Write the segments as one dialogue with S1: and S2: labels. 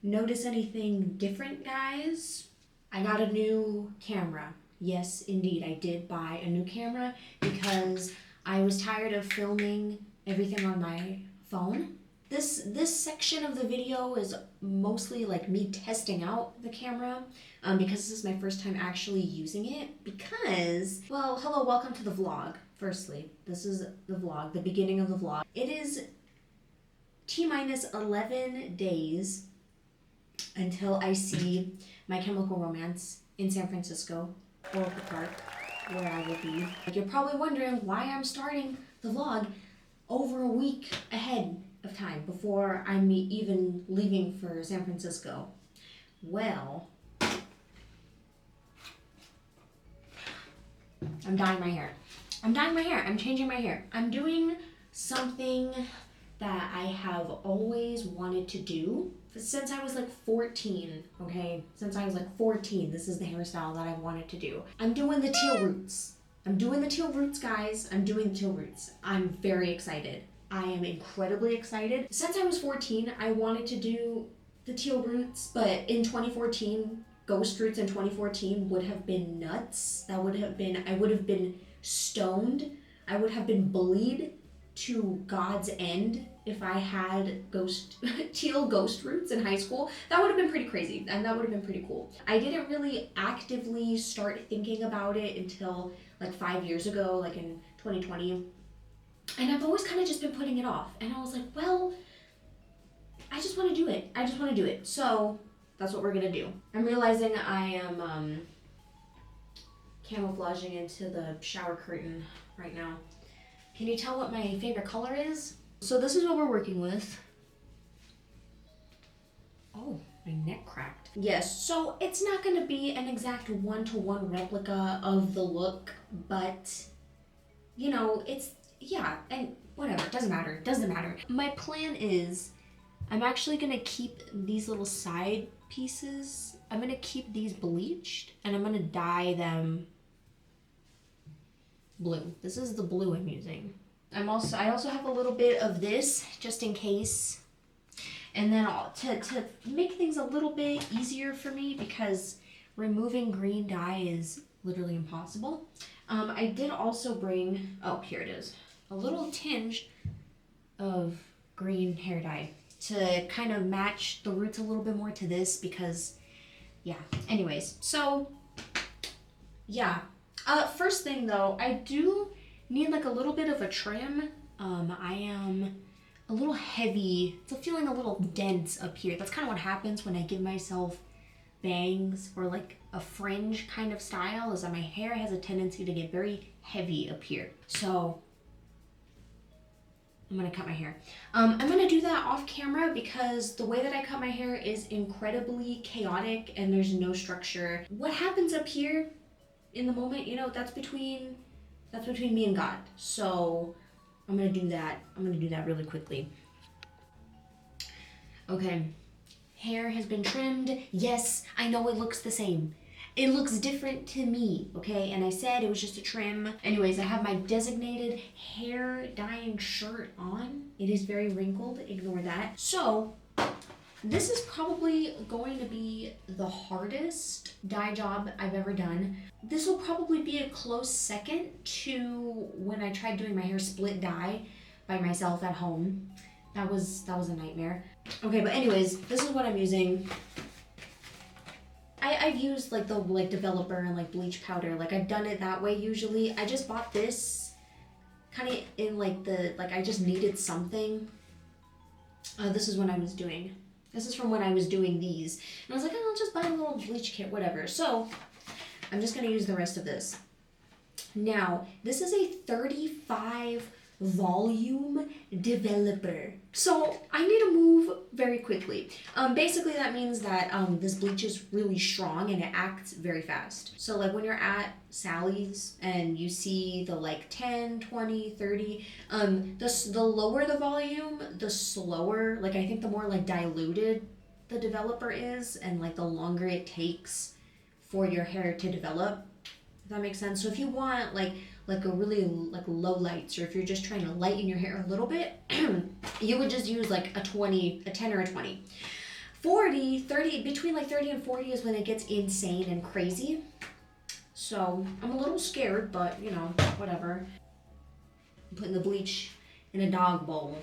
S1: Notice anything different, guys? I got a new camera. Yes, indeed, I did buy a new camera because I was tired of filming everything on my phone. This section of the video is mostly like me testing out the camera because this is my first time actually using it because, well, hello, welcome to the vlog. Firstly, this is the vlog, the beginning of the vlog. It is T-minus 11 days until I see My Chemical Romance in San Francisco, Oracle Park, where I will be. You're probably wondering why I'm starting the vlog over a week ahead of time before I'm even leaving for San Francisco. Well, I'm dyeing my hair. I'm changing my hair. I'm doing something that I have always wanted to do since I was like 14, okay? Since I was like 14, this is the hairstyle that I wanted to do. I'm doing the teal roots. I'm doing the teal roots, guys. I'm doing the teal roots. I'm very excited. I am incredibly excited. Since I was 14, I wanted to do the teal roots, but in 2014, ghost roots in 2014 would have been nuts. I would have been stoned. I would have been bullied to God's end if I had teal ghost roots in high school. That would have been pretty crazy, and that would have been pretty cool. I didn't really actively start thinking about it until like 5 years ago, like in 2020. And I've always kind of just been putting it off. And I was like, well, I just want to do it. So that's what we're gonna do. I'm realizing I am camouflaging into the shower curtain right now. Can you tell what my favorite color is? So this is what we're working with. Oh, my neck cracked. Yes, so it's not gonna be an exact one-to-one replica of the look, but you know, yeah, and whatever, doesn't matter. My plan is, I'm actually gonna keep these little side pieces, I'm gonna keep these bleached, and I'm gonna dye them blue. This is the blue I'm using. I also have a little bit of this just in case. And then to make things a little bit easier for me, because removing green dye is literally impossible. I did also bring, oh, here it is, a little tinge of green hair dye to kind of match the roots a little bit more to this because, yeah. Anyways, so, yeah. First thing though, I do need like a little bit of a trim. I am a little heavy, so feeling a little dense up here. That's kind of what happens when I give myself bangs or like a fringe kind of style, is that my hair has a tendency to get very heavy up here. So I'm gonna cut my hair. I'm gonna do that off camera because the way that I cut my hair is incredibly chaotic and there's no structure. What happens up here in the moment, you know, that's between me and God. So I'm gonna do that. I'm gonna do that really quickly. Okay, hair has been trimmed. Yes, I know it looks the same. It looks different to me, okay? And I said it was just a trim. Anyways, I have my designated hair dyeing shirt on. It is very wrinkled, ignore that. So, this is probably going to be the hardest dye job I've ever done. This will probably be a close second to when I tried doing my hair split dye by myself at home. That was a nightmare. Okay, but anyways, this is what I'm using. I've used like the developer and like bleach powder. Like I've done it that way usually. I just bought this kind of in I just needed something. This is what I was doing. This is from when I was doing these. And I was like, oh, I'll just buy a little bleach kit, whatever. So I'm just gonna use the rest of this. Now, this is a 35 volume developer. So I need to move very quickly. Basically that means that this bleach is really strong and it acts very fast. So like when you're at Sally's and you see the like 10, 20, 30, the lower the volume, the slower, like I think the more like diluted the developer is and like the longer it takes for your hair to develop. If that makes sense. So if you want like a really like low lights, or if you're just trying to lighten your hair a little bit, you would just use like a 10 or a 20. 40, 30, between like 30 and 40 is when it gets insane and crazy. So I'm a little scared, but you know, whatever. I'm putting the bleach in a dog bowl.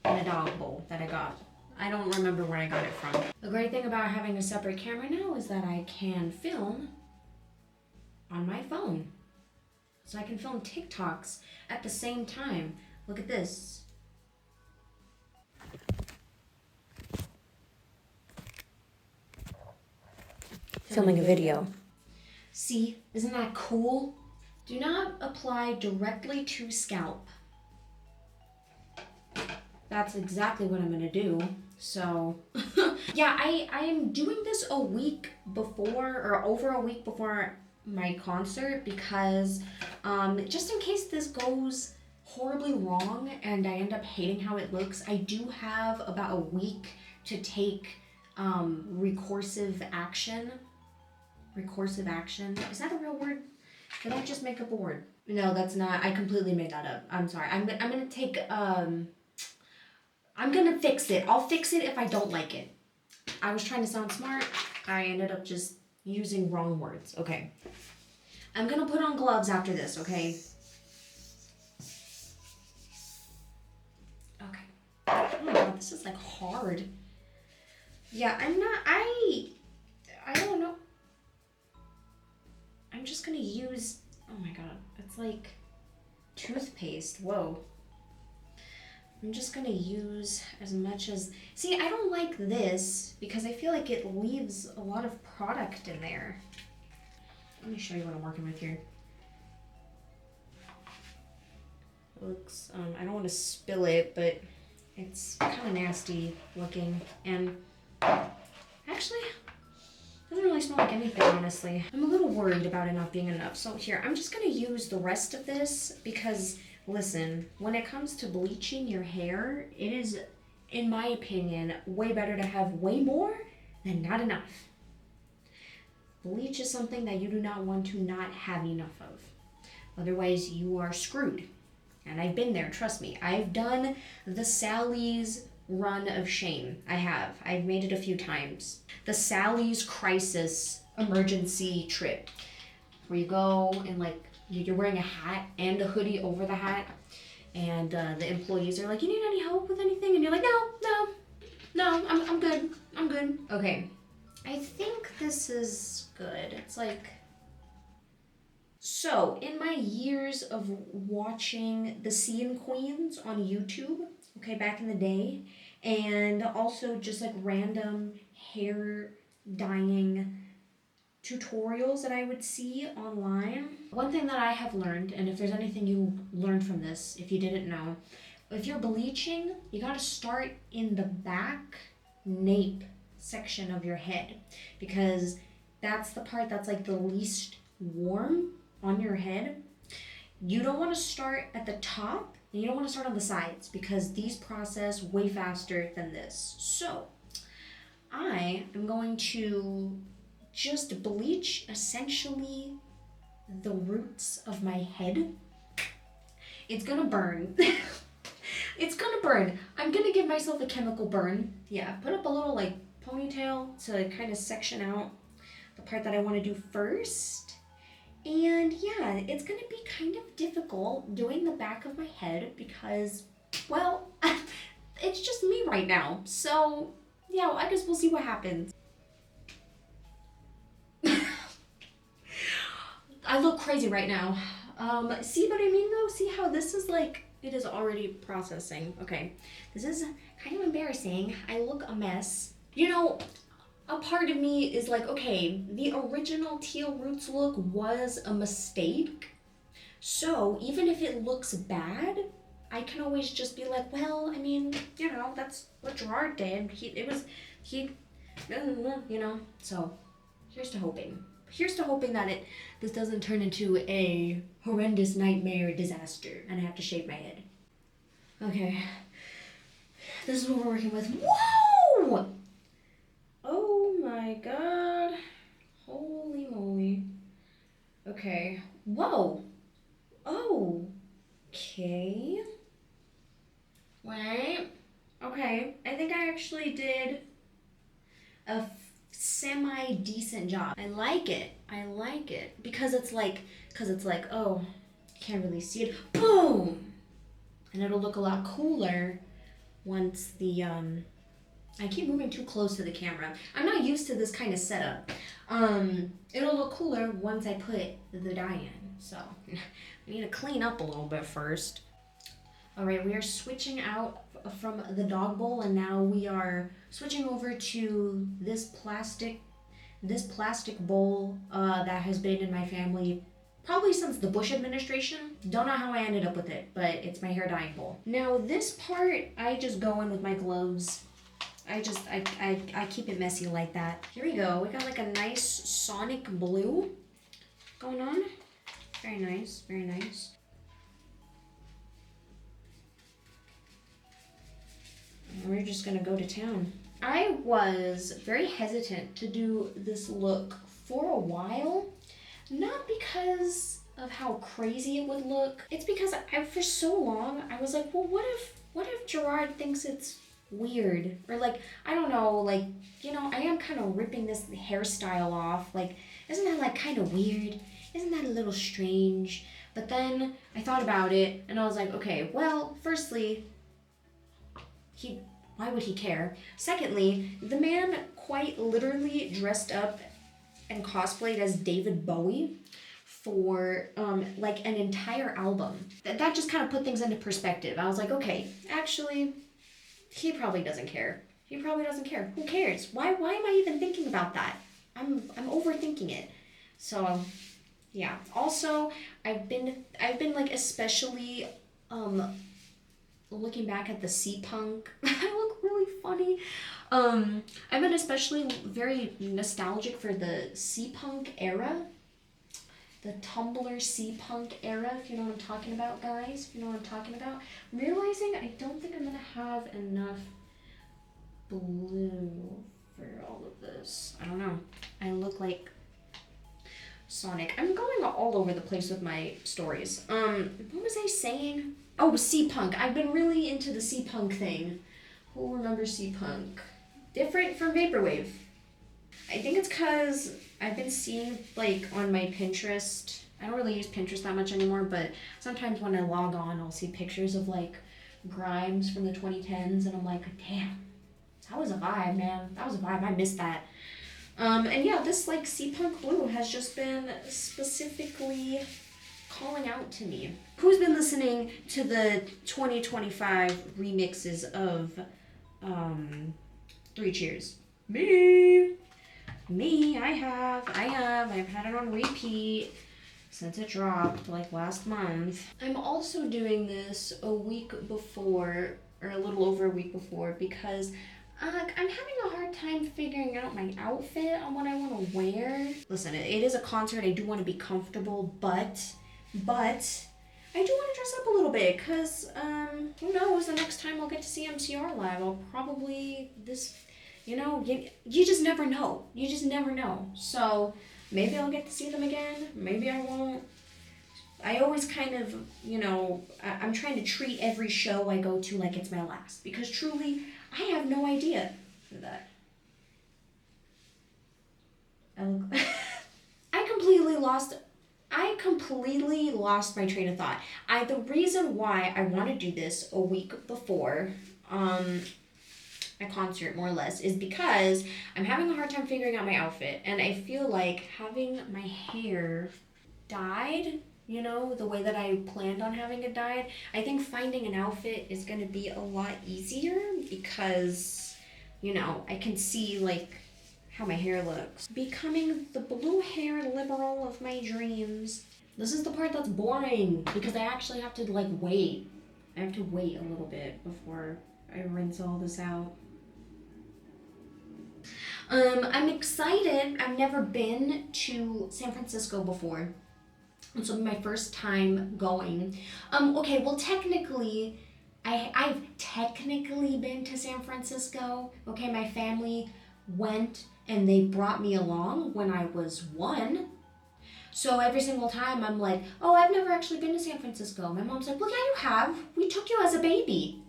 S1: In a dog bowl that I got. I don't remember where I got it from. The great thing about having a separate camera now is that I can film on my phone. So I can film TikToks at the same time. Look at this. Filming a video. See, isn't that cool? Do not apply directly to scalp. That's exactly what I'm gonna do. So, yeah, I am doing this a week before, or over a week before my concert, because just in case this goes horribly wrong and I end up hating how it looks, I do have about a week to take recursive action. Recursive action. Is that a real word? Did I just make up a word? No, that's not. I completely made that up. I'm sorry. I'm gonna take I'm gonna fix it. I'll fix it if I don't like it. I was trying to sound smart. I ended up just using wrong words. Okay. I'm gonna put on gloves after this, okay? Okay. Oh my god, this is like hard. Yeah, I don't know. I'm just gonna use, oh my god, it's like toothpaste. Whoa. I'm just gonna use as much as, see, I don't like this because I feel like it leaves a lot of product in there. Let me show you what I'm working with here. It looks, I don't want to spill it, but it's kind of nasty looking, and actually, doesn't really smell like anything, honestly. I'm a little worried about it not being enough. So here, I'm just gonna use the rest of this because, listen, when it comes to bleaching your hair, it is, in my opinion, way better to have way more than not enough. Bleach is something that you do not want to not have enough of. Otherwise, you are screwed. And I've been there, trust me. I've done the Sally's run of shame. I have. I've made it a few times. The Sally's crisis emergency trip, where you go and like you're wearing a hat and a hoodie over the hat, and the employees are like, "You need any help with anything?" And you're like, "No, I'm good. I'm good." Okay, I think this is good. It's like, so in my years of watching the Scene Queens on YouTube, okay, back in the day, and also just like random hair dyeing tutorials that I would see online. One thing that I have learned, and if there's anything you learned from this, if you didn't know, if you're bleaching, you gotta start in the back nape section of your head, because that's the part that's like the least warm on your head. You don't want to start at the top, and you don't want to start on the sides, because these process way faster than this. So I am going to just bleach essentially the roots of my head. It's gonna burn. It's gonna burn. I'm gonna give myself a chemical burn. Yeah, put up a little like ponytail to kind of section out the part that I want to do first. And yeah, it's gonna be kind of difficult doing the back of my head because, well, it's just me right now. So yeah, I guess we'll see what happens. I look crazy right now. See what I mean though? See how this is like, it is already processing. Okay, this is kind of embarrassing. I look a mess. You know, a part of me is like, okay, the original teal roots look was a mistake. So even if it looks bad, I can always just be like, well, I mean, you know, that's what Gerard did. You know, so here's to hoping. Here's to hoping that this doesn't turn into a horrendous nightmare disaster and I have to shave my head. Okay, this is what we're working with. Whoa! Oh my god. Holy moly. Okay. Whoa. Oh. Okay. Wait. Okay. I think I actually did a semi-decent job. I like it. Because it's like, oh, can't really see it. Boom! And it'll look a lot cooler once the, I keep moving too close to the camera. I'm not used to this kind of setup. It'll look cooler once I put the dye in. So, I need to clean up a little bit first. All right, we are switching out from the dog bowl, and now we are switching over to this plastic bowl that has been in my family probably since the Bush administration. Don't know how I ended up with it, but it's my hair dyeing bowl. Now this part, I just go in with my gloves. I keep it messy like that. Here we go. We got like a nice Sonic blue going on. Very nice, very nice. And we're just gonna go to town. I was very hesitant to do this look for a while, not because of how crazy it would look. It's because for so long I was like, well, what if Gerard thinks it's weird? Or like, I don't know, like, you know, I am kind of ripping this hairstyle off. Like, isn't that like kind of weird? Isn't that a little strange? But then I thought about it and I was like, okay, well, firstly, why would he care? Secondly, the man quite literally dressed up and cosplayed as David Bowie for like an entire album. That just kind of put things into perspective. I was like, okay, actually, he probably doesn't care. He probably doesn't care. Who cares? Why am I even thinking about that? I'm overthinking it. So, yeah. Also, I've been like especially looking back at the C-Punk. I look really funny. I've been especially very nostalgic for the C-Punk era. The Tumblr C-Punk era, if you know what I'm talking about, guys. If you know what I'm talking about. I'm realizing I don't think I'm going to have enough blue for all of this. I don't know. I look like Sonic. I'm going all over the place with my stories. What was I saying? Oh, C-Punk. I've been really into the C-Punk thing. Who remembers C-Punk? Different from Vaporwave. I think it's because I've been seeing, like, on my Pinterest. I don't really use Pinterest that much anymore, but sometimes when I log on, I'll see pictures of, like, Grimes from the 2010s, and I'm like, damn, that was a vibe, man. That was a vibe. I missed that. And yeah, this, like, C-Punk blue has just been specifically calling out to me. Who's been listening to the 2025 remixes of 3 Cheers? Me, I have. I've had it on repeat since it dropped, like, last month. I'm also doing this a week before, or a little over a week before, because I'm having a hard time figuring out my outfit on what I want to wear. Listen, it is a concert. I do want to be comfortable, but I do want to dress up a little bit, because who knows, the next time I'll get to see MCR live, I'll probably, you know, you just never know. You just never know. So maybe I'll get to see them again. Maybe I won't. I always kind of, you know, I'm trying to treat every show I go to like it's my last, because truly, I have no idea for that. I completely lost my train of thought. The reason why I want to do this a week before a concert, more or less, is because I'm having a hard time figuring out my outfit, and I feel like having my hair dyed, you know, the way that I planned on having it dyed, I think finding an outfit is going to be a lot easier, because, you know, I can see, like, how my hair looks. Becoming the blue hair liberal of my dreams. This is the part that's boring, because I actually have to, like, wait. I have to wait a little bit before I rinse all this out. I'm excited. I've never been to San Francisco before. This will be my first time going. Okay, well, technically, I've technically been to San Francisco. Okay, my family went and they brought me along when I was 1. So every single time I'm like, oh, I've never actually been to San Francisco. My mom's like, well, yeah, you have. We took you as a baby.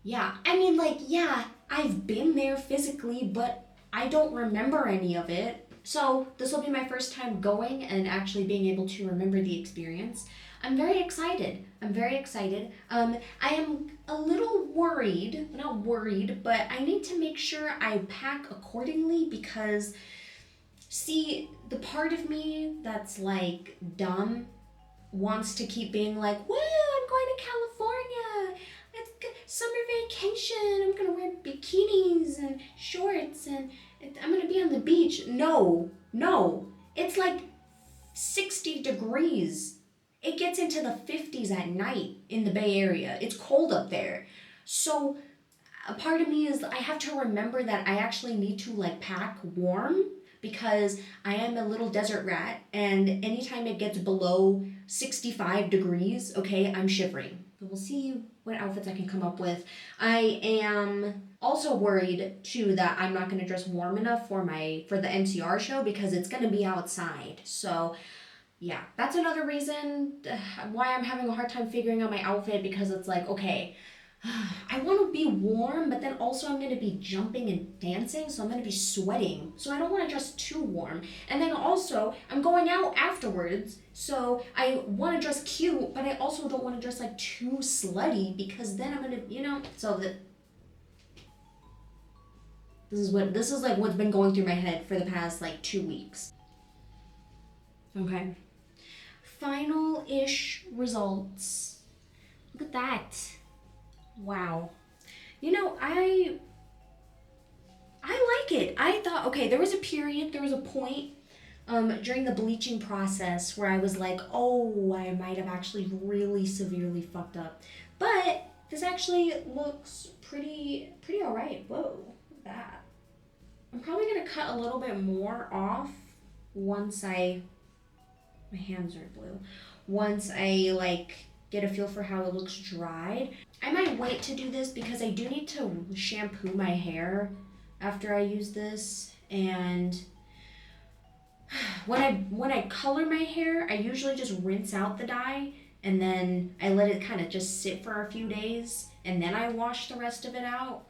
S1: Yeah, I mean, like, yeah, I've been there physically, but I don't remember any of it. So this will be my first time going and actually being able to remember the experience. I'm very excited. I'm very excited. I am a little worried, not worried, but I need to make sure I pack accordingly because, see, the part of me that's like dumb wants to keep being like, woo, I'm going to California. It's summer vacation. I'm going to wear bikinis and shorts and I'm going to be on the beach. No. It's like 60 degrees. It gets into the 50s at night in the Bay Area. It's cold up there. So a part of me is I have to remember that I actually need to like pack warm because I am a little desert rat and anytime it gets below 65 degrees, okay, I'm shivering. But we'll see what outfits I can come up with. I am also worried too that I'm not going to dress warm enough for the MCR show because it's going to be outside. So yeah, that's another reason why I'm having a hard time figuring out my outfit because it's like, okay, I want to be warm, but then also I'm going to be jumping and dancing, so I'm going to be sweating. So I don't want to dress too warm. And then also, I'm going out afterwards, so I want to dress cute, but I also don't want to dress like too slutty because then I'm going to, so that this is like what's been going through my head for the past like 2 weeks. Okay. Final-ish results. Look at that. Wow. I like it. I thought, okay, there was a point during the bleaching process where I was like, oh, I might have actually really severely fucked up. But this actually looks pretty all right. Whoa, look at that. I'm probably going to cut a little bit more off once my hands are blue. Once I get a feel for how it looks dried. I might wait to do this because I do need to shampoo my hair after I use this. And when I color my hair, I usually just rinse out the dye and then I let it kind of just sit for a few days and then I wash the rest of it out.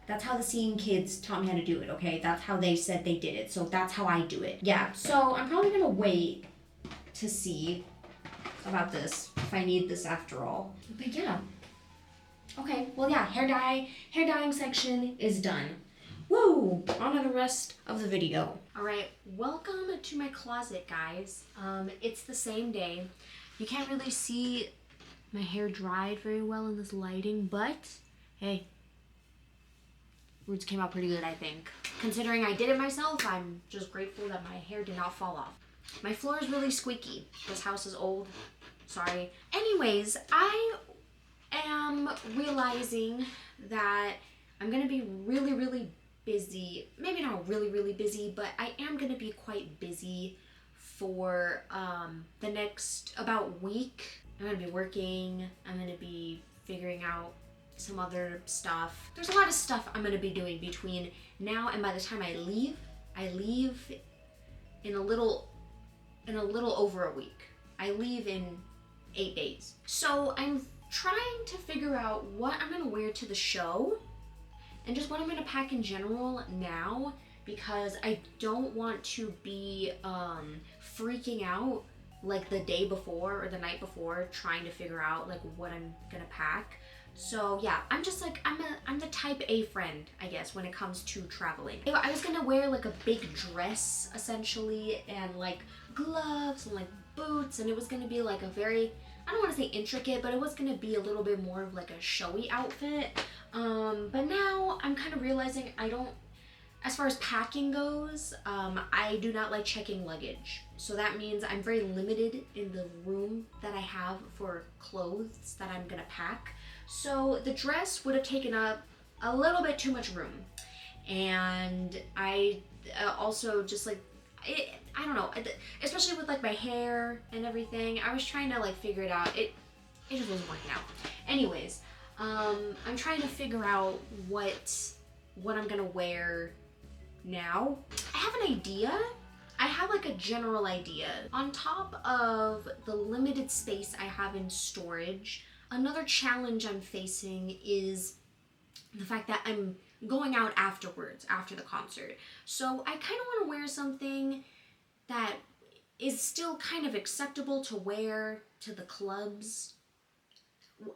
S1: That's how the Seeing Kids taught me how to do it, okay? That's how they said they did it, so that's how I do it. Yeah, so I'm probably gonna wait to see about this, if I need this after all. But yeah. Okay, well yeah, hair dyeing section is done. Woo! On to the rest of the video. Alright, welcome to my closet, guys. It's the same day. You can't really see my hair dried very well in this lighting, but hey, roots came out pretty good, I think. Considering I did it myself, I'm just grateful that my hair did not fall off. My floor is really squeaky. This house is old. Sorry. Anyways, I am realizing that I'm going to be really, really busy. Maybe not really, really busy, but I am going to be quite busy for the next about week. I'm going to be working. I'm going to be figuring out some other stuff. There's a lot of stuff I'm going to be doing between now and by the time I leave in a little over a week. I leave in 8 days. So I'm trying to figure out what I'm gonna wear to the show and just what I'm gonna pack in general now because I don't want to be freaking out like the day before or the night before trying to figure out like what I'm gonna pack. So yeah, I'm just like, I'm the type A friend, I guess, when it comes to traveling. I was gonna wear like a big dress essentially and like gloves and like boots, and it was gonna be like a very, I don't want to say intricate, but it was gonna be a little bit more of like a showy outfit. But now I'm kind of realizing I don't, as far as packing goes, I do not like checking luggage. So that means I'm very limited in the room that I have for clothes that I'm gonna pack. So the dress would have taken up a little bit too much room. And I also just like, I don't know, especially with like my hair and everything, I was trying to like figure it out. It just wasn't working out. Anyways, I'm trying to figure out what I'm gonna wear now. I have an idea. I have like a general idea. On top of the limited space I have in storage, another challenge I'm facing is the fact that I'm going out afterwards, after the concert. So I kind of want to wear something that is still kind of acceptable to wear to the clubs,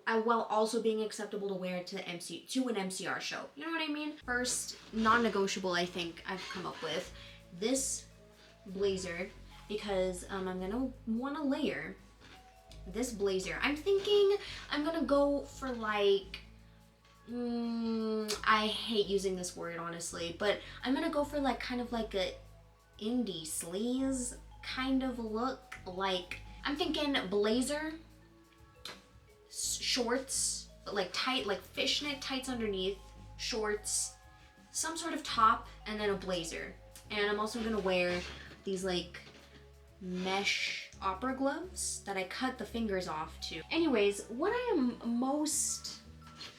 S1: while also being acceptable to wear to an MCR show. You know what I mean? First non-negotiable I think I've come up with this blazer, because I'm gonna want to layer this blazer. I'm thinking I'm gonna go for like, I hate using this word honestly, but I'm gonna go for like kind of like a indie sleaze kind of look. Like, I'm thinking blazer, shorts, like tight, like fishnet tights underneath, shorts, some sort of top, and then a blazer. And I'm also gonna wear these like mesh opera gloves that I cut the fingers off to. Anyways, what I am most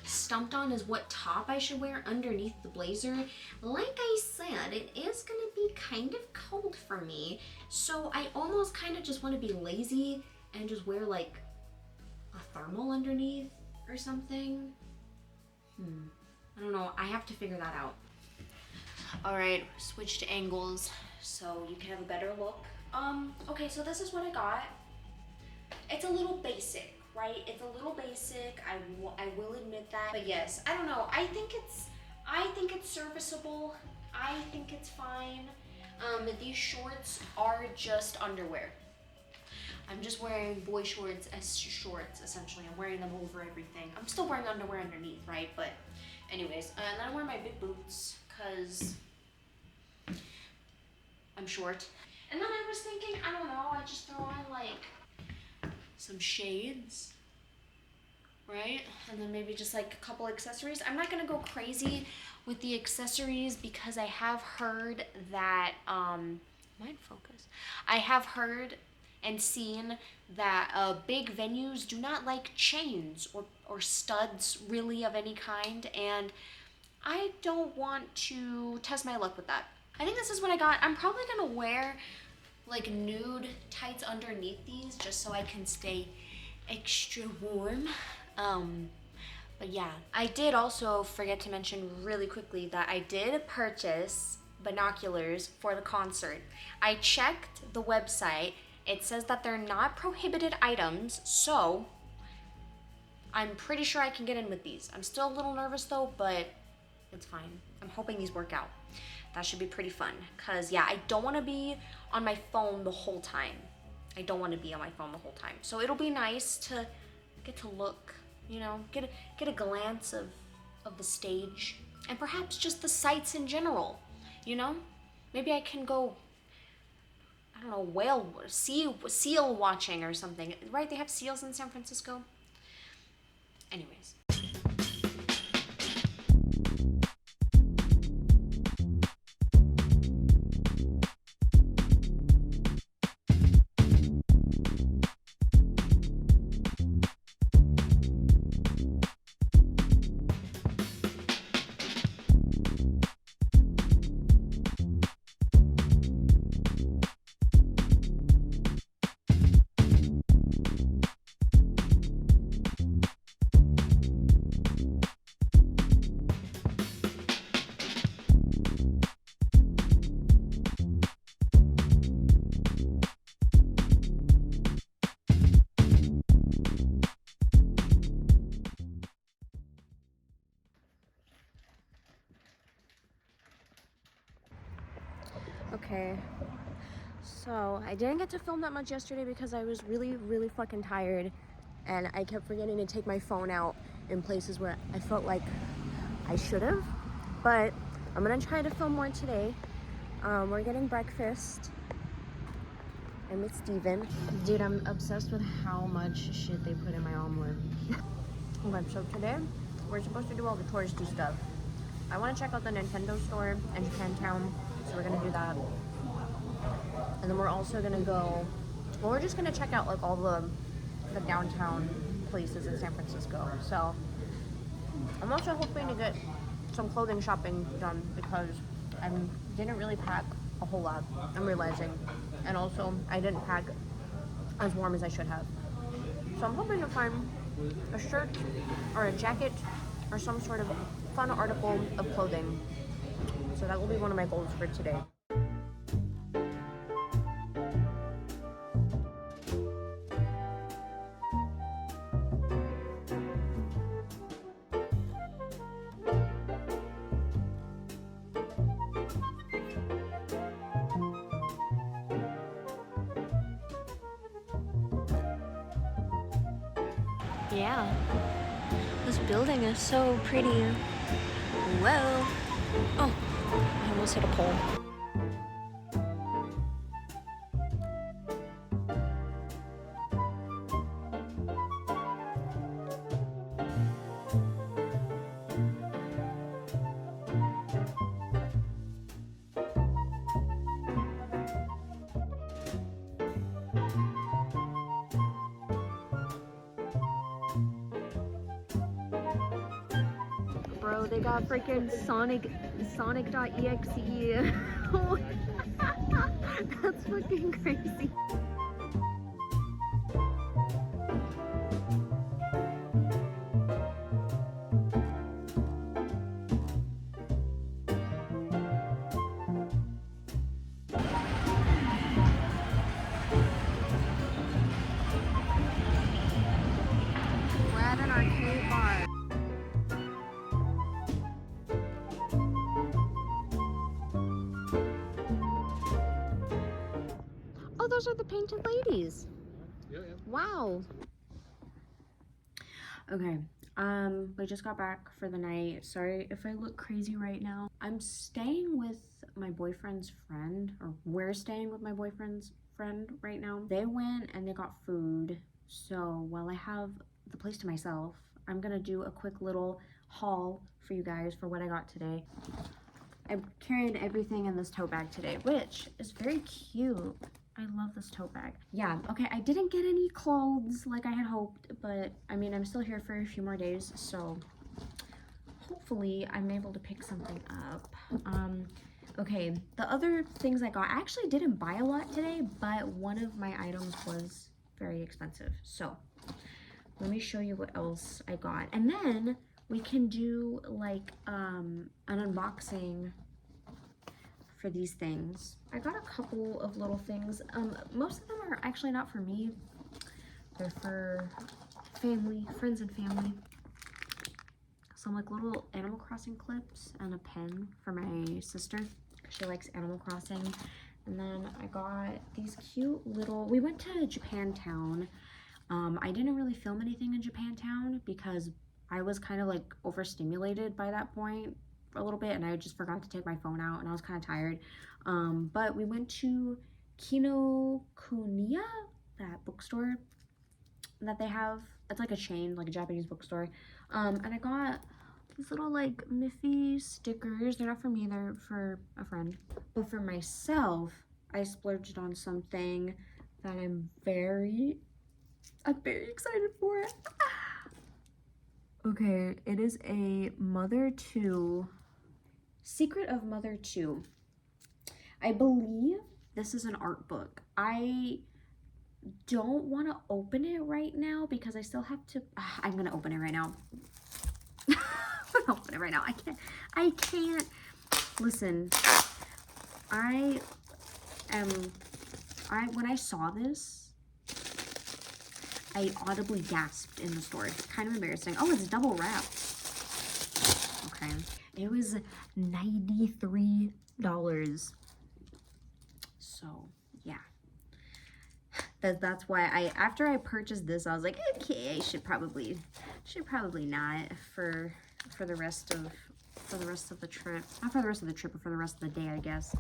S1: stumped on is what top I should wear underneath the blazer. Like I said, it is gonna be kind of cold for me, so I almost kind of just want to be lazy and just wear like a thermal underneath or something. I don't know, I have to figure that out. All right, switch to angles so you can have a better look. Okay, so this is what I got. It's a little basic, right? It's a little basic, I will admit that. But yes, I don't know, I think it's serviceable. I think it's fine. These shorts are just underwear. I'm just wearing boy shorts as shorts, essentially. I'm wearing them over everything. I'm still wearing underwear underneath, right? But anyways, and then I wear my big boots because I'm short. And then I was thinking, I don't know, I just throw on like some shades, right? And then maybe just like a couple accessories. I'm not gonna go crazy with the accessories because I have heard that, mind focus. I have heard and seen that big venues do not like chains or studs really of any kind, and I don't want to test my luck with that. I think this is what I got. I'm probably gonna wear like nude tights underneath these just so I can stay extra warm. But yeah, I did also forget to mention really quickly that I did purchase binoculars for the concert. I checked the website. It says that they're not prohibited items, so I'm pretty sure I can get in with these. I'm still a little nervous though, but it's fine. I'm hoping these work out. That should be pretty fun, cause yeah, I don't wanna be on my phone the whole time. I don't wanna be on my phone the whole time. So it'll be nice to get to look, you know, get a glance of the stage and perhaps just the sights in general, you know? Maybe I can go, I don't know, seal watching or something, right? They have seals in San Francisco. Anyways. Okay, so I didn't get to film that much yesterday because I was really fucking tired, and I kept forgetting to take my phone out in places where I felt like I should have, but I'm gonna try to film more today. We're getting breakfast. I'm with Steven. Dude, I'm obsessed with how much shit they put in my omelet. Okay, so today we're supposed to do all the touristy stuff. I want to check out the Nintendo store in Japantown, so we're gonna do that. And then we're also gonna go, well, we're just gonna check out like all the downtown places in San Francisco. So I'm also hoping to get some clothing shopping done because I didn't really pack a whole lot, I'm realizing. And also I didn't pack as warm as I should have. So I'm hoping to find a shirt or a jacket or some sort of fun article of clothing. So that will be one of my goals for today. Yeah, this building is so pretty. Whoa. Oh, I almost hit a pole. Bro, they got freaking Sonic.exe. That's fucking crazy. We're at an arcade bar. Oh, those are the painted ladies.
S2: Yeah.
S1: Wow. Okay, we just got back for the night. Sorry if I look crazy right now. I'm staying with my boyfriend's friend, or we're staying with my boyfriend's friend right now. They went and they got food. So while I have the place to myself, I'm gonna do a quick little haul for you guys for what I got today. I'm carrying everything in this tote bag today, which is very cute. I love this tote bag. Yeah, okay, I didn't get any clothes like I had hoped, but I mean, I'm still here for a few more days, so hopefully I'm able to pick something up. Okay, the other things I got, I actually didn't buy a lot today, but one of my items was very expensive. So let me show you what else I got. And then we can do like an unboxing for these things. I got a couple of little things. Most of them are actually not for me. They're for family, friends and family. Some like little Animal Crossing clips and a pen for my sister. She likes Animal Crossing. And then I got these cute little, we went to Japantown. I didn't really film anything in Japantown because I was kind of like overstimulated by that point for a little bit, and I just forgot to take my phone out, and I was kind of tired. But we went to Kinokuniya, that bookstore that they have. It's like a chain, like a Japanese bookstore. And I got these little like Miffy stickers. They're not for me, they're for a friend. But for myself, I splurged on something that I'm very excited for. Okay, it is a Mother 2, Secret of Mother 2. I believe this is an art book. I don't want to open it right now because I still have to, I'm gonna open it right now. I'm gonna open it right now. I can't, listen, when I saw this, I audibly gasped in the store. It's kind of embarrassing. Oh, it's double wrapped. Okay. It was $93. So, yeah. That's why after I purchased this, I was like, okay, I should probably not for the rest of the trip. Not for the rest of the trip, but for the rest of the day, I guess.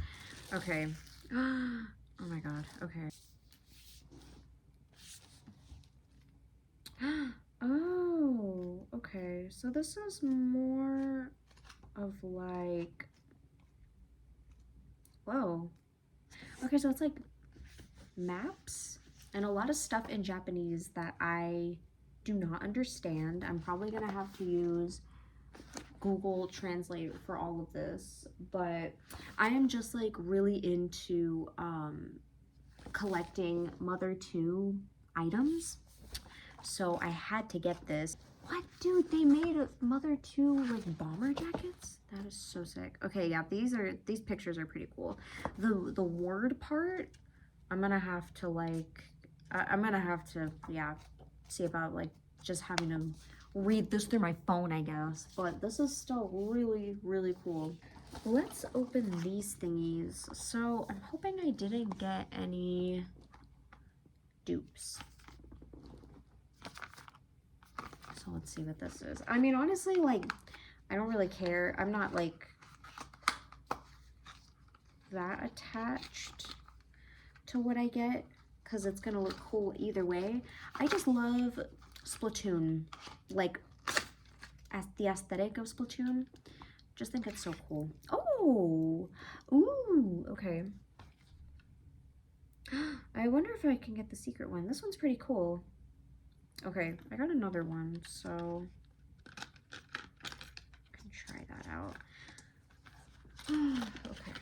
S1: Okay. Oh my god. Okay. Oh, okay. So this is more of like, whoa. Okay, so it's like maps and a lot of stuff in Japanese that I do not understand. I'm probably gonna have to use Google Translate for all of this, but I am just like really into collecting Mother 2 items. So I had to get this. What, dude? They made a Mother 2 like bomber jackets? That is so sick. Okay, yeah, these pictures are pretty cool. The word part, I'm gonna have to like, I'm gonna have to, yeah, see about like just having to read this through my phone, I guess. But this is still really, really cool. Let's open these thingies. So I'm hoping I didn't get any dupes. So let's see what this is. I mean, honestly, like, I don't really care. I'm not like that attached to what I get because it's gonna look cool either way. I just love Splatoon, like as the aesthetic of Splatoon. Just think it's so cool. Oh, ooh, okay. I wonder if I can get the secret one. This one's pretty cool. Okay, I got another one, so I can try that out. Okay.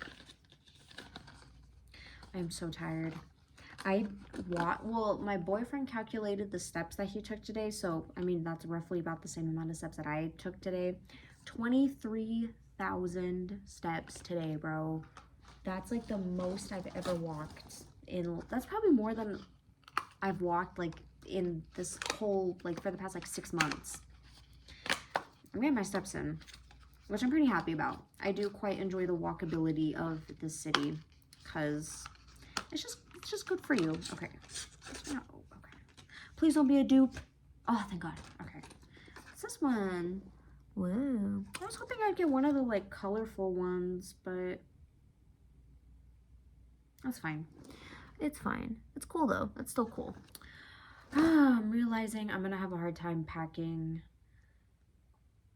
S1: I am so tired. Well, my boyfriend calculated the steps that he took today, so I mean that's roughly about the same amount of steps that I took today. 23,000 steps today, bro. That's like the most I've ever walked in. That's probably more than I've walked like in this whole, like for the past like 6 months. I'm getting my steps in, which I'm pretty happy about. I do quite enjoy the walkability of this city because it's just good for you. Okay. Okay. Please don't be a dupe. Oh, thank God. Okay. What's this one? Whoa. I was hoping I'd get one of the like colorful ones, but that's fine. It's fine. It's cool though. It's still cool. I'm realizing I'm gonna have a hard time packing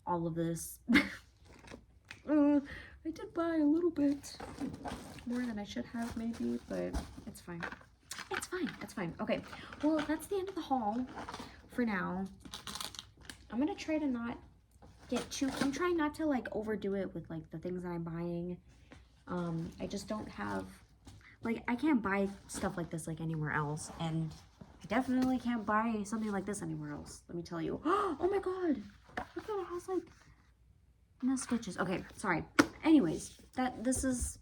S1: all of this. I did buy a little bit more than I should have maybe, but it's fine. It's fine. It's fine. Okay. Well, that's the end of the haul for now. I'm gonna try to not get too, I'm trying not to like overdo it with like the things that I'm buying. I just don't have, like, I can't buy stuff like this like anywhere else, and I definitely can't buy something like this anywhere else, let me tell you. Oh my God, look at it, has like no stitches. Okay, sorry. Anyways, this is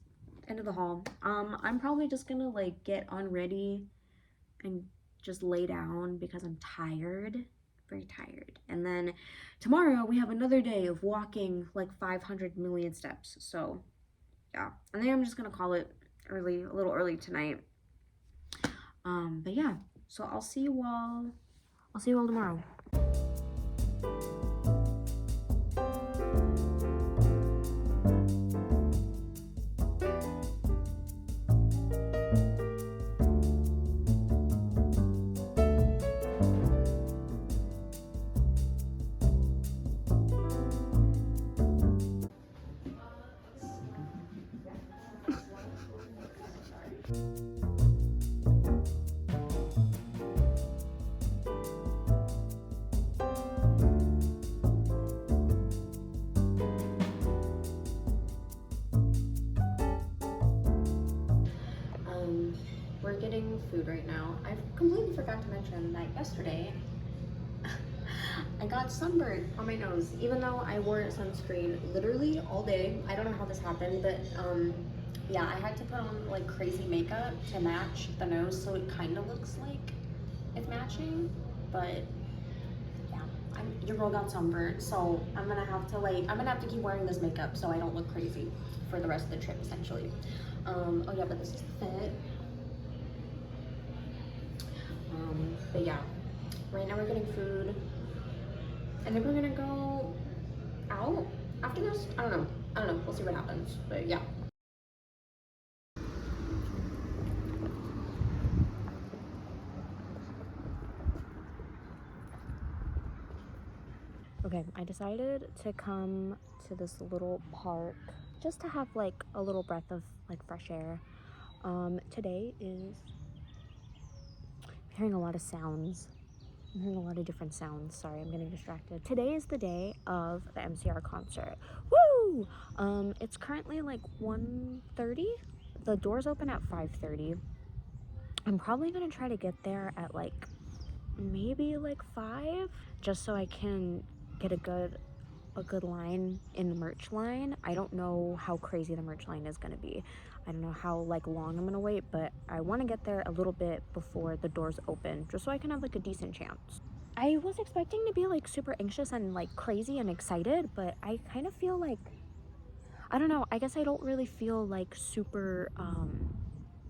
S1: end of the haul. I'm probably just gonna like get unready and just lay down because I'm tired, very tired. And then tomorrow we have another day of walking like 500 million steps. So yeah, and then I'm just gonna call it early, a little early tonight. But yeah, so I'll see you all tomorrow. We're getting food right now. I completely forgot to mention that yesterday I got sunburned on my nose, even though I wore sunscreen literally all day. I don't know how this happened, but yeah, I had to put on like crazy makeup to match the nose, so it kind of looks like it's matching, but yeah, your girl got sunburned, so I'm gonna have to keep wearing this makeup so I don't look crazy for the rest of the trip, essentially. Oh yeah, but this is the fit. But yeah, right now we're getting food, and then we're gonna go out after this. I don't know, we'll see what happens, but yeah. Okay, I decided to come to this little park just to have like a little breath of like fresh air. Today is, I'm hearing a lot of sounds. I'm hearing a lot of different sounds. Sorry, I'm getting distracted. Today is the day of the MCR concert. Woo! It's currently like 1:30. The doors open at 5:30. I'm probably gonna try to get there at like maybe like 5, just so I can get a good line in the merch line. I don't know how crazy the merch line is gonna be. I don't know how like long I'm gonna wait, but I want to get there a little bit before the doors open, just so I can have like a decent chance. I was expecting to be like super anxious and like crazy and excited, but I kind of feel like, I don't know, I guess I don't really feel like super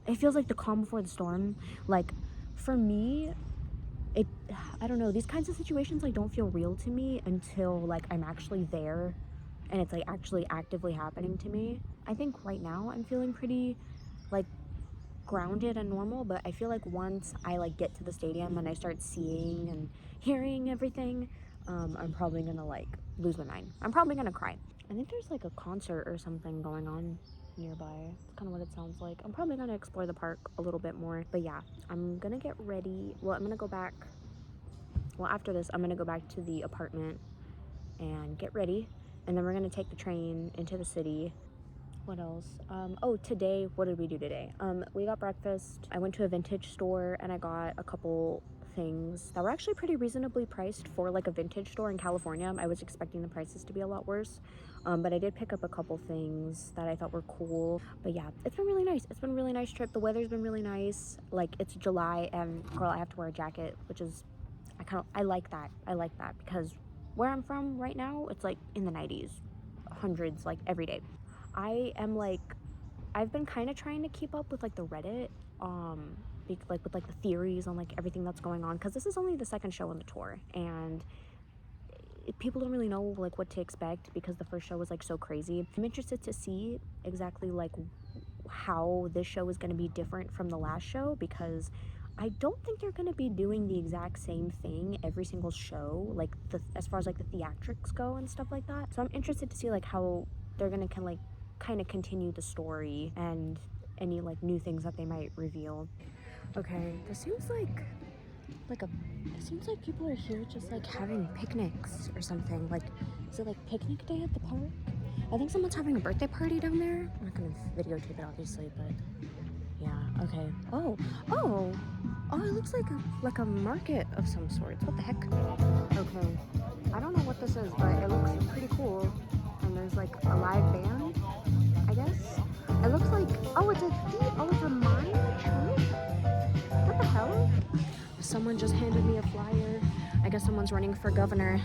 S1: it feels like the calm before the storm. Like for me, I don't know, these kinds of situations like don't feel real to me until like I'm actually there and it's like actually actively happening to me. I think right now I'm feeling pretty like grounded and normal, but I feel like once I like get to the stadium and I start seeing and hearing everything, I'm probably gonna like lose my mind. I'm probably gonna cry. I think there's like a concert or something going on nearby. It's kind of what it sounds like. I'm probably gonna explore the park a little bit more, but yeah, I'm gonna get ready. Well, I'm gonna go back. Well, after this, I'm gonna go back to the apartment and get ready, and then we're gonna take the train into the city. What else? Oh, today, what did we do today? We got breakfast. I went to a vintage store and I got a couple things that were actually pretty reasonably priced for like a vintage store in California. I was expecting the prices to be a lot worse, but I did pick up a couple things that I thought were cool. But yeah, it's been really nice. It's been a really nice trip. The weather's been really nice. Like, it's July and girl, I have to wear a jacket, which is, I like that. I like that because where I'm from right now, it's like in the 90s, hundreds, like every day. I am like, I've been kind of trying to keep up with like the Reddit, like with like the theories on like everything that's going on, because this is only the second show on the tour, and people don't really know like what to expect because the first show was like so crazy. I'm interested to see exactly like how this show is going to be different from the last show, because I don't think they're going to be doing the exact same thing every single show, like as far as like the theatrics go and stuff like that. So I'm interested to see like how they're going to kind of continue the story and any like new things that they might reveal. Okay, this seems like it seems like people are here just like having picnics or something. Like, is it like picnic day at the park? I think someone's having a birthday party down there. I'm not gonna videotape it obviously, but yeah, okay. Oh, it looks like a market of some sort. What the heck? Okay, I don't know what this is, but it looks pretty cool. And there's like a live band, I guess. It looks like, it's a mine too? What the hell? Someone just handed me a flyer. I guess someone's running for governor.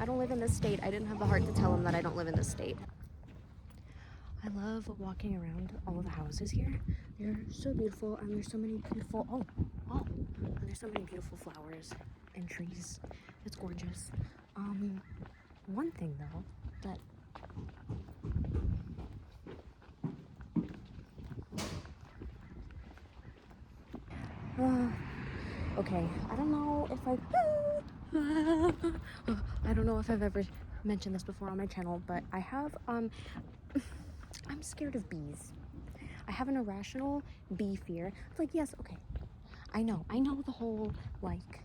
S1: I don't live in this state. I didn't have the heart to tell him that I don't live in this state. I love walking around all of the houses here. They're so beautiful, and there's so many beautiful, and there's so many beautiful flowers and trees. It's gorgeous. One thing though, that okay, I don't know if I've ever mentioned this before on my channel, but I have, I'm scared of bees. I have an irrational bee fear. It's like, yes, okay, I know the whole, like,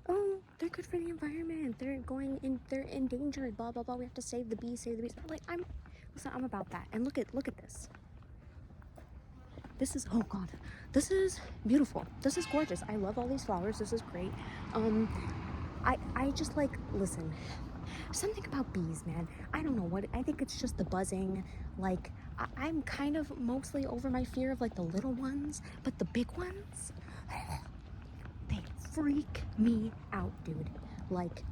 S1: oh, they're good for the environment, they're endangered, blah, blah, blah, we have to save the bees. Like, I'm about that. And look at this. This is, oh god, this is beautiful. This is gorgeous. I love all these flowers. This is great. I just like, listen, something about bees, man. I don't know what, I think it's just the buzzing. Like, I'm kind of mostly over my fear of like the little ones, but the big ones, they freak me out, dude. Like,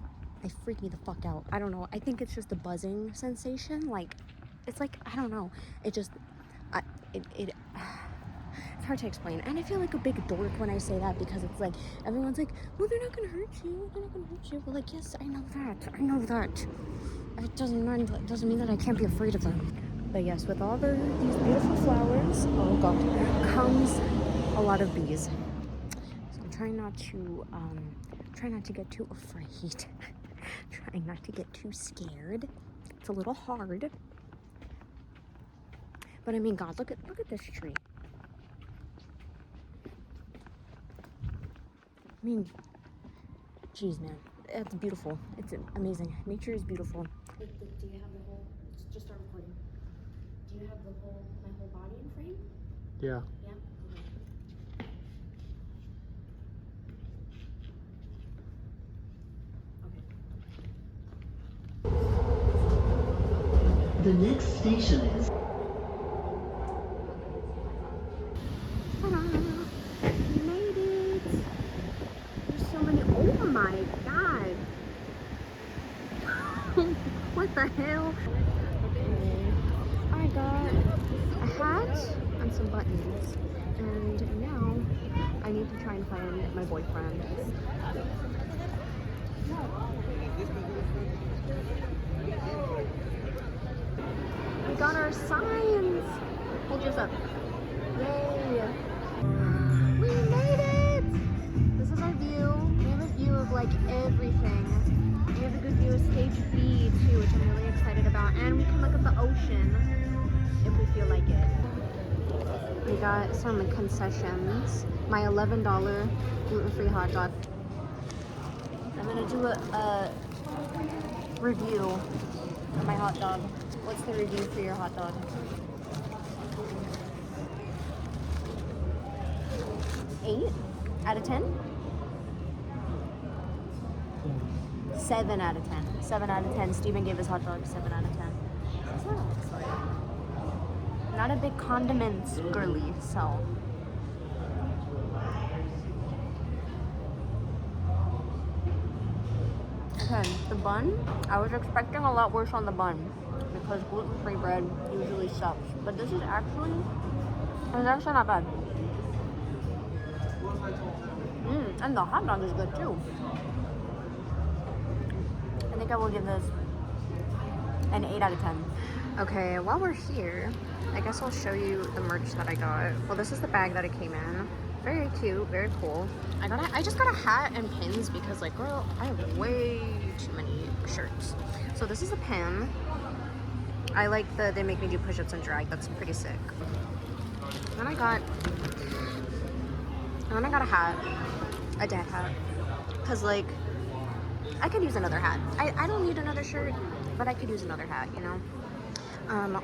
S1: they freak me the fuck out. I don't know. I think it's just the buzzing sensation. Like, it's like, I don't know. It just, it's hard to explain. And I feel like a big dork when I say that, because it's like, everyone's like, well, they're not gonna hurt you. Well, like, yes, I know that. It doesn't mean that I can't be afraid of them. But yes, with all these beautiful flowers, oh god, comes a lot of bees. So I'm trying not to get too afraid. Trying not to get too scared. It's a little hard. But I mean, god, look at this tree. I mean, geez, man, it's beautiful. It's amazing. Nature is beautiful. Do you have the whole? Just start recording. Do you have my whole body in frame?
S2: Yeah.
S1: Yeah. Okay.
S2: The next station is...
S1: We made it. There's so many. Oh my god. What the hell? Okay. I got a hat and some buttons. And now I need to try and find my boyfriend. We got our signs. Hold yours up. Yay. We made it! This is our view. We have a view of like everything. We have a good view of stage B too, which I'm really excited about. And we can look at the ocean if we feel like it. We got some concessions. My $11 gluten-free hot dog. I'm gonna do a review of my hot dog. What's the review for your hot dog? 8 out of 10? 7 out of 10. 7 out of 10. Steven gave his hot dog 7 out of 10. That's what it looks like. Not a big condiments girly, so. Okay, the bun. I was expecting a lot worse on the bun because gluten-free bread usually sucks. But this is actually, it's actually not bad. And the hot dog is good too. I think I will give this an 8 out of 10. Okay, while we're here, I guess I'll show you the merch that I got. Well, this is the bag that it came in. Very cute, very cool. I just got a hat and pins because like, girl, I have way too many shirts. So this is a pin. I like they make me do push-ups and drag. That's pretty sick. Then I got a hat, a dad hat, cause like I could use another hat. I don't need another shirt, but I could use another hat, you know.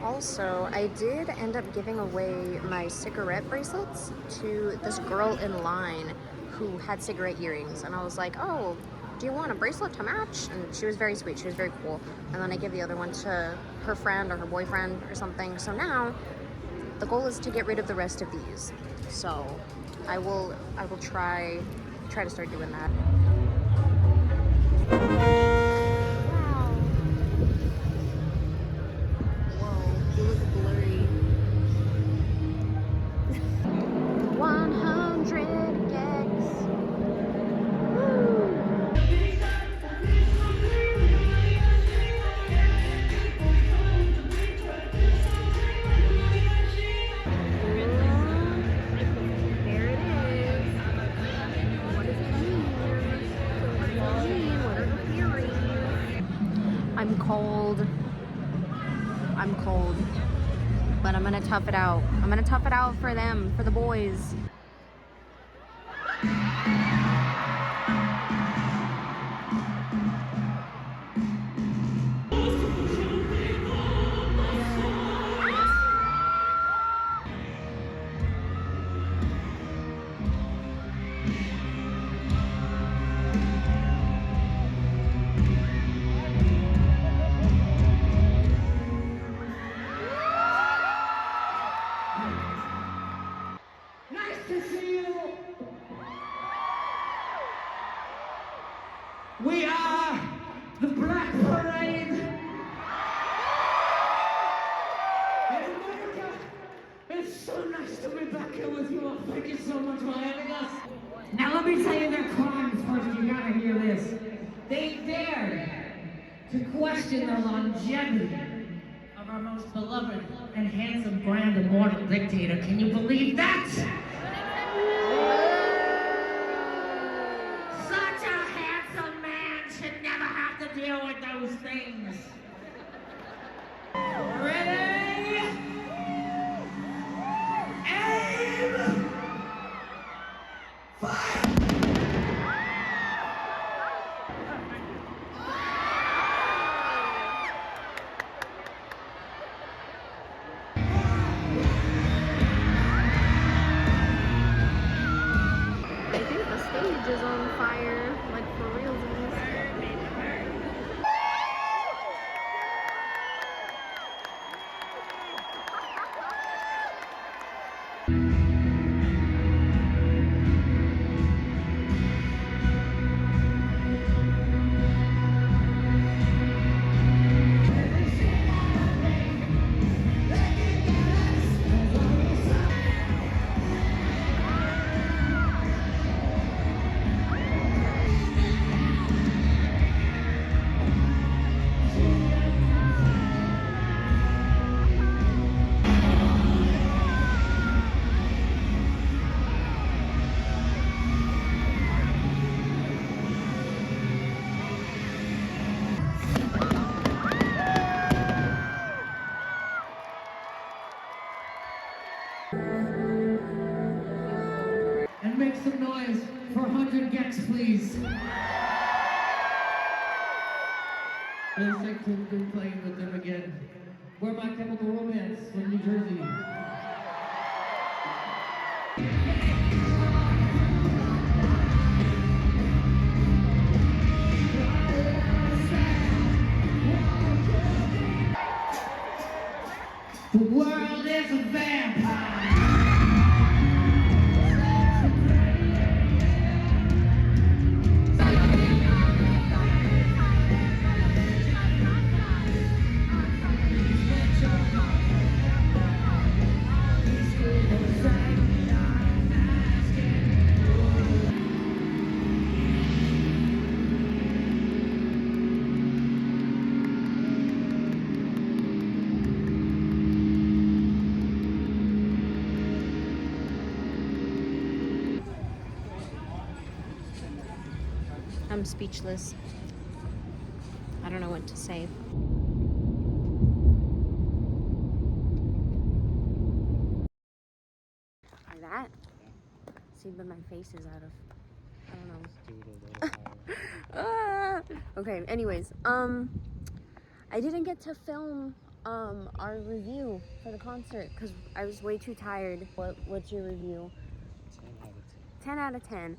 S1: Also, I did end up giving away my cigarette bracelets to this girl in line who had cigarette earrings, and I was like, oh, do you want a bracelet to match? And she was very sweet, she was very cool. And then I gave the other one to her friend or her boyfriend or something. So now the goal is to get rid of the rest of these. So I will try to start doing that. Wow. Whoa, you look blurry. 100 gigs. Woo. I'm cold, but I'm gonna tough it out. I'm gonna tough it out for them, for the boys.
S3: We are the Black Parade in America. It's so nice to be back here with you all. Thank you so much for having us. Now let me tell you their crimes first. You gotta hear this. They dared to question the longevity of our most beloved and handsome, grand, immortal dictator. Can you believe that? Deal with those things. Ready? Aim! Fire!
S1: I think the stage is on fire, like for realsies.
S3: And make some noise for 100 Gex, please. It's like to be playing with them again. We're My Chemical Romance from New Jersey. The world is a vampire.
S1: I'm speechless. I don't know what to say. Like that? See, but my face is out of, I don't know. Okay, anyways, I didn't get to film our review for the concert because I was way too tired. What's your review? 10 out of 10.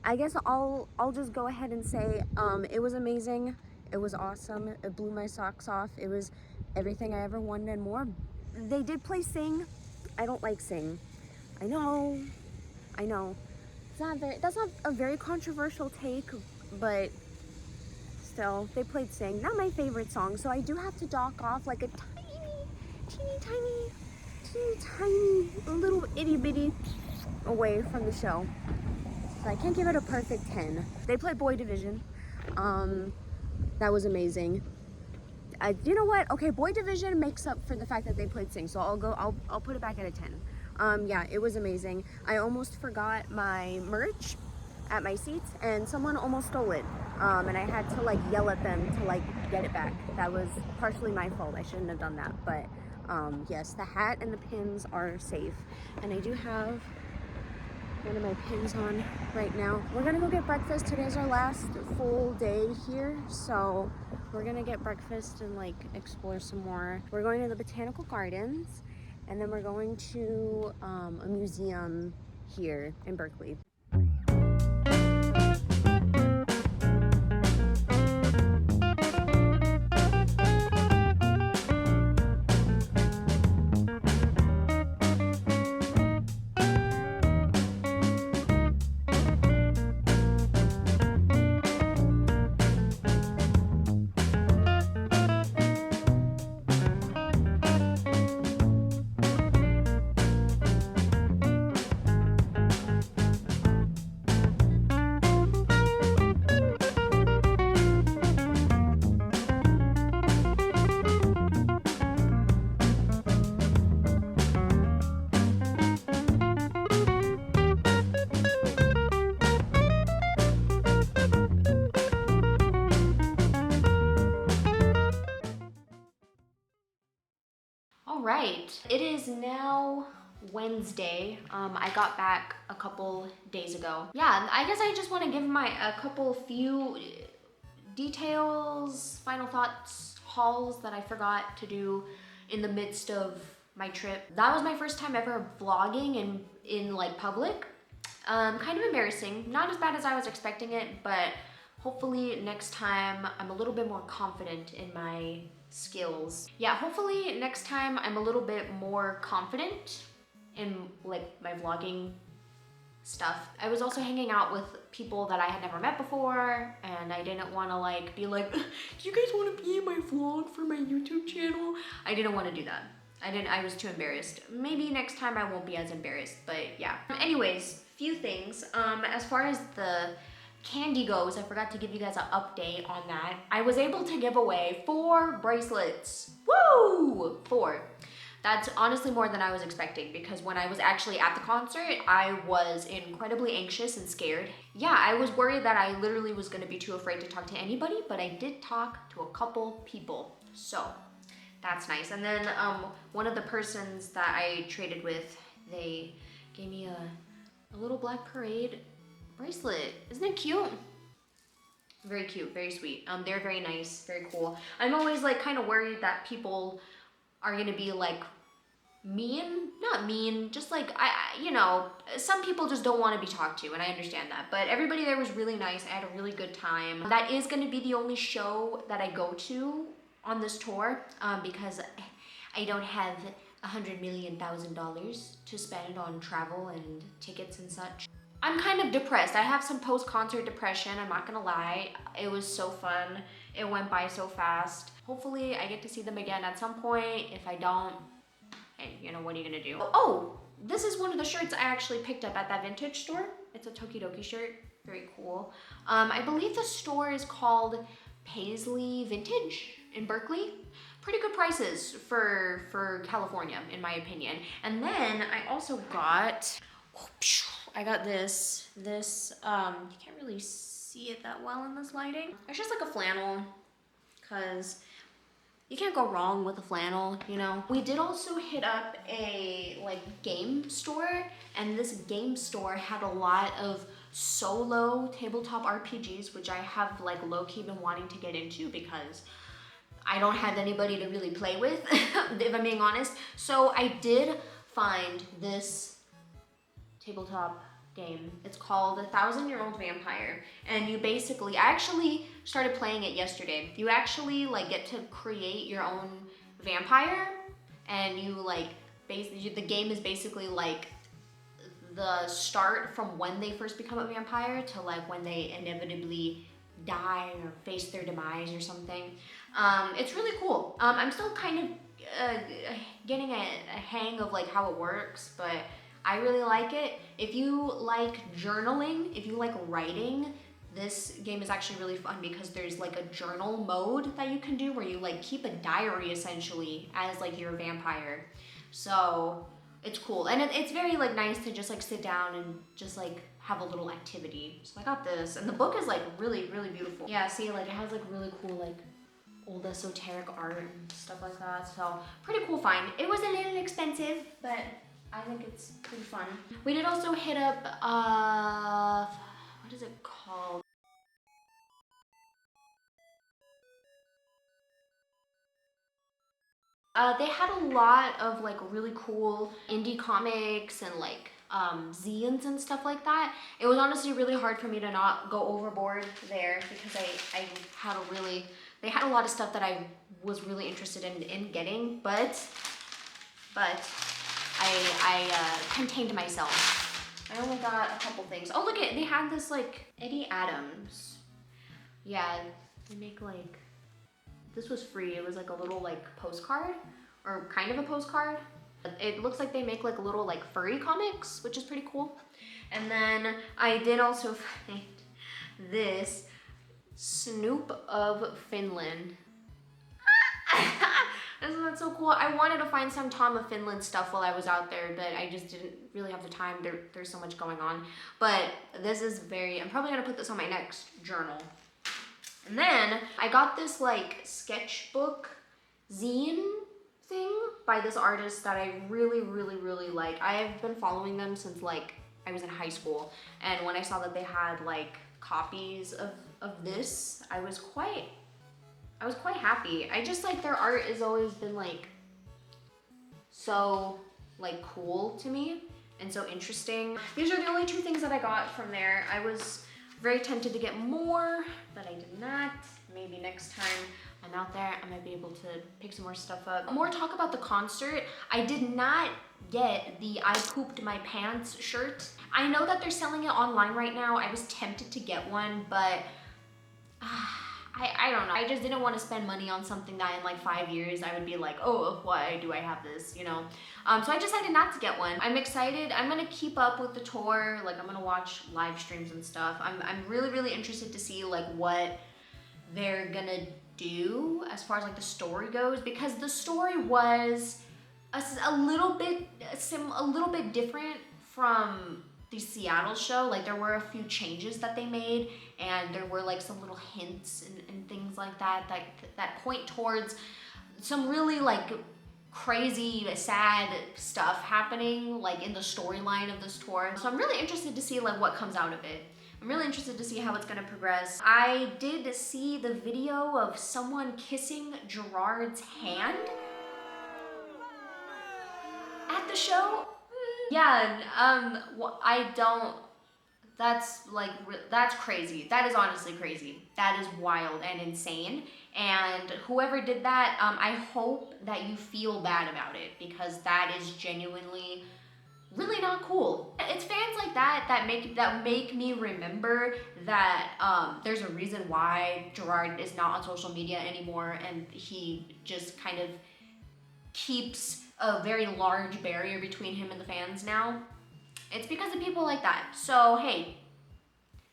S1: I guess I'll just go ahead and say it was amazing. It was awesome. It blew my socks off. It was everything I ever wanted and more. They did play Sing. I don't like Sing. I know. That's not a very controversial take, but still, they played Sing. Not my favorite song, so I do have to dock off like a teeny tiny little itty bitty away from the show. So I can't give it a perfect 10. They played Boy Division. That was amazing. You know what? Okay, Boy Division makes up for the fact that they played Sing, so I'll put it back at a 10. Yeah, it was amazing. I almost forgot my merch at my seats, and someone almost stole it. And I had to like yell at them to like get it back. That was partially my fault. I shouldn't have done that. But yes, the hat and the pins are safe, and I do have one of my pins on right now. We're gonna go get breakfast. Today's our last full day here, so we're gonna get breakfast and like explore some more. We're going to the botanical gardens, and then we're going to a museum here in Berkeley. All right, it is now Wednesday. I got back a couple days ago. Yeah, I guess I just want to give a few details, final thoughts, hauls that I forgot to do in the midst of my trip. That was my first time ever vlogging in like public. Kind of embarrassing, not as bad as I was expecting it, but hopefully next time I'm a little bit more confident in my skills. Yeah, hopefully next time I'm a little bit more confident in like my vlogging stuff. I was also hanging out with people that I had never met before, and I didn't want to like be like, do you guys want to be in my vlog for my YouTube channel? I didn't want to do that. I was too embarrassed. Maybe next time I won't be as embarrassed, but yeah. Anyways, few things. As far as the candy goes, I forgot to give you guys an update on that. I was able to give away 4 bracelets. Woo! 4. That's honestly more than I was expecting, because when I was actually at the concert, I was incredibly anxious and scared. Yeah, I was worried that I literally was gonna be too afraid to talk to anybody, but I did talk to a couple people, so that's nice. And then one of the persons that I traded with, they gave me a little Black Parade bracelet. Isn't it cute? Very cute, very sweet. They're very nice, very cool. I'm always like kind of worried that people are gonna be like mean, not mean, just like, you know, some people just don't want to be talked to, and I understand that, but everybody there was really nice. I had a really good time. That is going to be the only show that I go to on this tour, because I don't have $100 million to spend on travel and tickets and such. I'm kind of depressed. I have some post-concert depression, I'm not gonna lie. It was so fun. It went by so fast. Hopefully I get to see them again at some point. If I don't, hey, you know, what are you gonna do? Oh, this is one of the shirts I actually picked up at that vintage store. It's a Tokidoki shirt, very cool. I believe the store is called Paisley Vintage in Berkeley. Pretty good prices for California, in my opinion. And then I also got, this, you can't really see it that well in this lighting. It's just like a flannel, cause you can't go wrong with a flannel, you know? We did also hit up a like game store, and this game store had a lot of solo tabletop RPGs, which I have like low-key been wanting to get into because I don't have anybody to really play with, if I'm being honest. So I did find this tabletop game. It's called 1,000-Year-Old Vampire, and you basically, I actually started playing it yesterday. You actually like get to create your own vampire, and you like basically, the game is basically like the start from when they first become a vampire to like when they inevitably die or face their demise or something. It's really cool. I'm still kind of getting a hang of like how it works, but I really like it. If you like journaling, if you like writing, this game is actually really fun because there's like a journal mode that you can do where you like keep a diary essentially as like your vampire. So it's cool. And it's very like nice to just like sit down and just like have a little activity. So I got this, and the book is like really, really beautiful. Yeah, see, like it has like really cool like old esoteric art and stuff like that. So pretty cool find. It was a little expensive, but I think it's pretty fun. We did also hit up, what is it called? They had a lot of like really cool indie comics and like zines and stuff like that. It was honestly really hard for me to not go overboard there because I had they had a lot of stuff that I was really interested in getting, but I contained myself. I only got a couple things. Oh, look they had this like Eddie Adams. Yeah, they make like, this was free. It was like a little like postcard, or kind of a postcard. It looks like they make like little like furry comics, which is pretty cool. And then I did also find this Snoop of Finland. Isn't that so cool? I wanted to find some Tom of Finland stuff while I was out there, but I just didn't really have the time. There's so much going on. But this is I'm probably gonna put this on my next journal. And then I got this like sketchbook zine thing by this artist that I really, really, really like. I have been following them since like I was in high school. And when I saw that they had like copies of this, I was quite happy. I just like their art has always been like so like cool to me and so interesting. These are the only 2 things that I got from there. I was very tempted to get more, but I did not. Maybe next time. I'm out there. I might be able to pick some more stuff up. More talk about the concert. I did not get the I pooped my pants shirt. I know that they're selling it online right now. I was tempted to get one, but I don't know. I just didn't want to spend money on something that in like 5 years I would be like, oh, why do I have this, you know? So I decided not to get one. I'm excited. I'm gonna keep up with the tour. Like I'm gonna watch live streams and stuff. I'm really, really interested to see like what they're gonna do as far as like the story goes, because the story was a little bit different from the Seattle show. Like there were a few changes that they made, and there were like some little hints and things like that that point towards some really like crazy, sad stuff happening like in the storyline of this tour. So I'm really interested to see like what comes out of it. I'm really interested to see how it's gonna progress. I did see the video of someone kissing Gerard's hand at the show. Yeah, I don't, that's crazy. That is honestly crazy. That is wild and insane. And whoever did that, I hope that you feel bad about it, because that is genuinely really not cool. It's fans like that make me remember that there's a reason why Gerard is not on social media anymore, and he just kind of keeps a very large barrier between him and the fans now. It's because of people like that. So hey,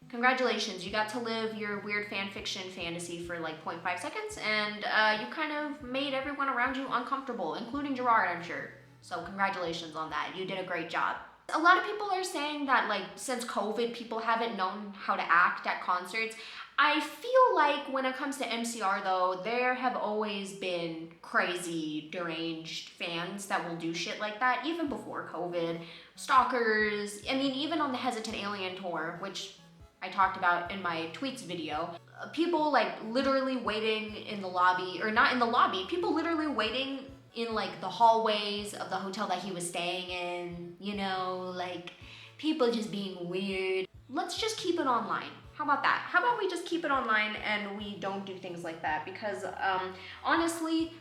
S1: congratulations, you got to live your weird fan fiction fantasy for like 0.5 seconds, and you kind of made everyone around you uncomfortable, including Gerard, I'm sure. So congratulations on that. You did a great job. A lot of people are saying that like since COVID, people haven't known how to act at concerts. I feel like when it comes to MCR though, there have always been crazy, deranged fans that will do shit like that, even before COVID. Stalkers, I mean, even on the Hesitant Alien tour, which I talked about in my tweets video, people like literally waiting in the lobby, or not in the lobby, people literally waiting in like the hallways of the hotel that he was staying in, you know, like people just being weird. Let's just keep it online. How about that? How about we just keep it online and we don't do things like that? Because honestly,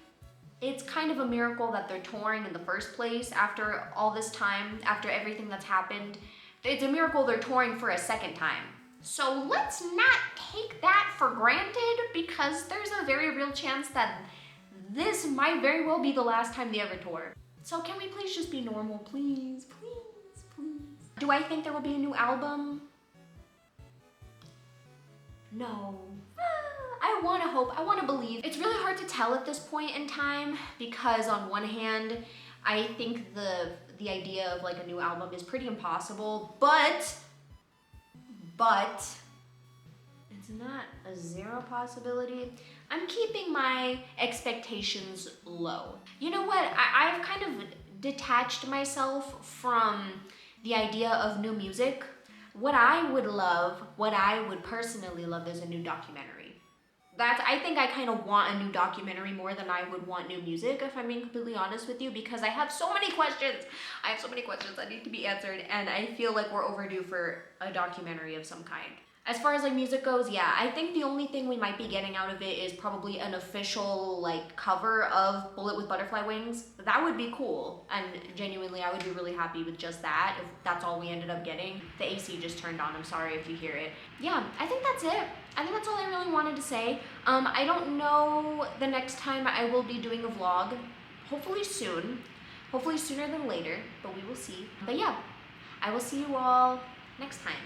S1: it's kind of a miracle that they're touring in the first place after all this time, after everything that's happened. It's a miracle they're touring for a second time. So let's not take that for granted, because there's a very real chance that this might very well be the last time they ever tour. So can we please just be normal? Please, please, please. Do I think there will be a new album? No. I want to hope, I want to believe. It's really hard to tell at this point in time, because on one hand, I think the idea of like a new album is pretty impossible, but it's not a zero possibility. I'm keeping my expectations low. You know what? I've kind of detached myself from the idea of new music. What I would personally love is a new documentary. I think I kind of want a new documentary more than I would want new music, if I'm being completely honest with you, because I have so many questions. I have so many questions that need to be answered, and I feel like we're overdue for a documentary of some kind. As far as like music goes, yeah, I think the only thing we might be getting out of it is probably an official like cover of Bullet with Butterfly Wings. That would be cool, and genuinely I would be really happy with just that if that's all we ended up getting. The AC just turned on, I'm sorry if you hear it. Yeah, I think that's it. I think that's all I really wanted to say. I don't know the next time I will be doing a vlog. Hopefully soon. Hopefully sooner than later, but we will see. But yeah, I will see you all next time.